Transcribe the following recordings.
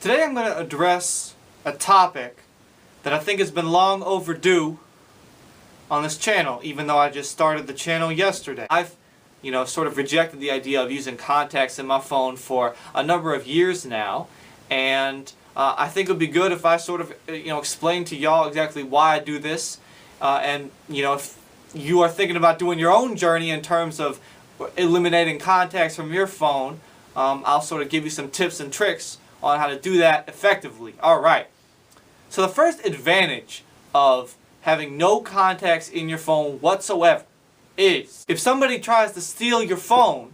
Today I'm going to address a topic that I think has been long overdue on this channel, even though I just started the channel yesterday. I've, sort of rejected the idea of using contacts in my phone for a number of years now, and I think it would be good if I sort of, explain to y'all exactly why I do this, and, if you are thinking about doing your own journey in terms of eliminating contacts from your phone, I'll sort of give you some tips and tricks on how to do that effectively. Alright, so the first advantage of having no contacts in your phone whatsoever is if somebody tries to steal your phone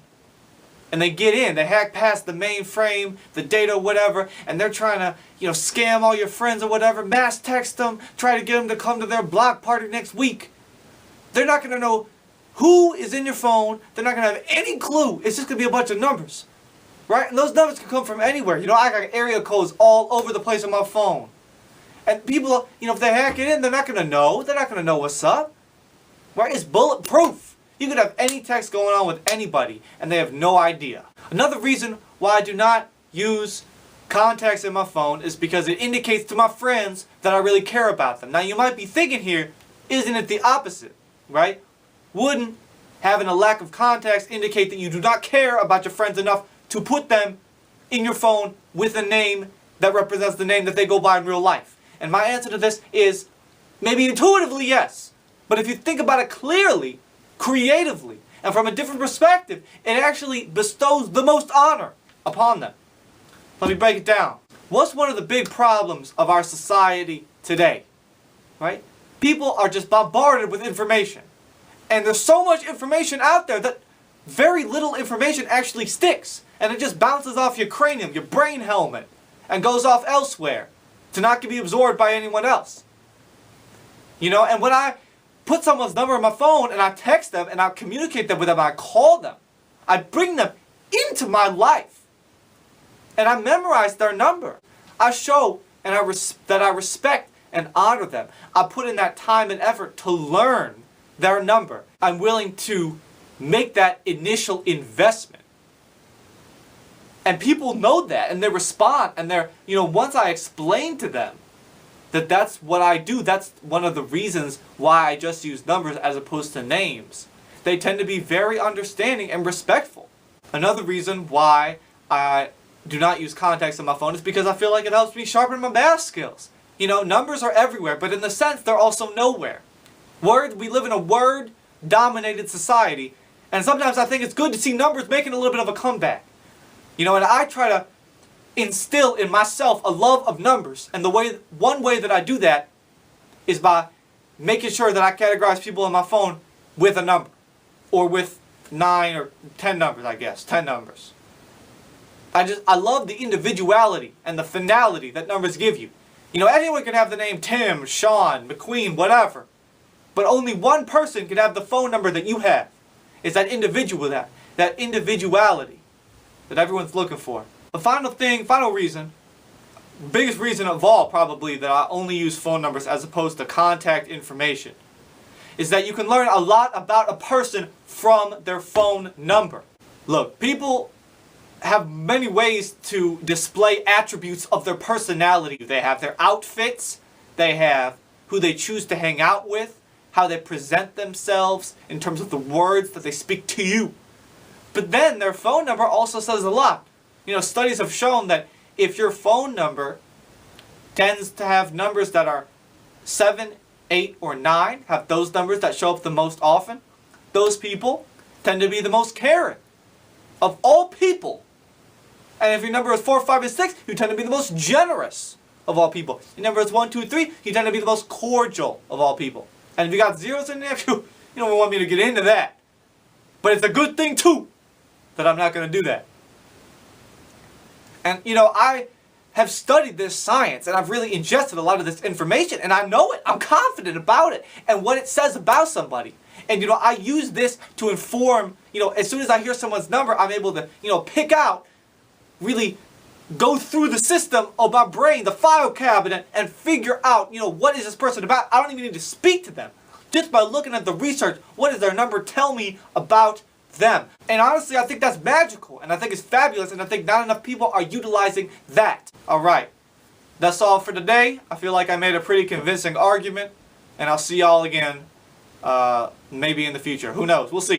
and they get in, they hack past the mainframe, the data, whatever, and they're trying to, scam all your friends or whatever, mass text them, try to get them to come to their block party next week. They're not going to know who is in your phone. They're not going to have any clue. It's just going to be a bunch of numbers. Right? And those numbers can come from anywhere. I got area codes all over the place on my phone. And people, if they hack it in, they're not going to know. They're not going to know what's up. Right? It's bulletproof. You could have any text going on with anybody, and they have no idea. Another reason why I do not use contacts in my phone is because it indicates to my friends that I really care about them. Now, you might be thinking here, isn't it the opposite? Right? Wouldn't having a lack of contacts indicate that you do not care about your friends enough to put them in your phone with a name that represents the name that they go by in real life? And my answer to this is maybe intuitively yes. But if you think about it clearly, creatively, and from a different perspective, it actually bestows the most honor upon them. Let me break it down. What's one of the big problems of our society today? Right? People are just bombarded with information. And there's so much information out there that very little information actually sticks. And it just bounces off your cranium, your brain helmet, and goes off elsewhere to not be absorbed by anyone else. And when I put someone's number on my phone and I text them and I communicate them with them, I call them, I bring them into my life. And I memorize their number. I show that I respect and honor them. I put in that time and effort to learn their number. I'm willing to make that initial investment. And people know that, and they respond, and they're, once I explain to them that that's what I do, that's one of the reasons why I just use numbers as opposed to names, they tend to be very understanding and respectful. Another reason why I do not use contacts on my phone is because I feel like it helps me sharpen my math skills. Numbers are everywhere, but in a sense, they're also nowhere. We live in a word-dominated society, and sometimes I think it's good to see numbers making a little bit of a comeback. And I try to instill in myself a love of numbers, and one way that I do that is by making sure that I categorize people on my phone with a number, or with 9 or 10 numbers, I guess, 10 numbers. I love the individuality and the finality that numbers give you. Anyone can have the name Tim, Sean, McQueen, whatever. But only one person can have the phone number that you have. It's that individuality that everyone's looking for. The final reason, biggest reason of all probably that I only use phone numbers as opposed to contact information, is that you can learn a lot about a person from their phone number. Look, people have many ways to display attributes of their personality. They have their outfits, they have who they choose to hang out with, how they present themselves in terms of the words that they speak to you. But then their phone number also says a lot. Studies have shown that if your phone number tends to have numbers that are 7, 8, or 9, have those numbers that show up the most often, those people tend to be the most caring of all people. And if your number is 4, 5, and 6, you tend to be the most generous of all people. Your number is 1, 2, 3, you tend to be the most cordial of all people. And if you got zeros in there, you don't want me to get into that. But it's a good thing too that I'm not going to do that. And I have studied this science and I've really ingested a lot of this information and I know it. I'm confident about it and what it says about somebody. And I use this to inform, as soon as I hear someone's number, I'm able to, pick out, really go through the system of my brain, the file cabinet, and figure out, what is this person about? I don't even need to speak to them. Just by looking at the research, what does their number tell me about them. And honestly, I think that's magical, and I think it's fabulous, and I think not enough people are utilizing that. Alright, that's all for today. I feel like I made a pretty convincing argument, and I'll see y'all again maybe in the future. Who knows? We'll see.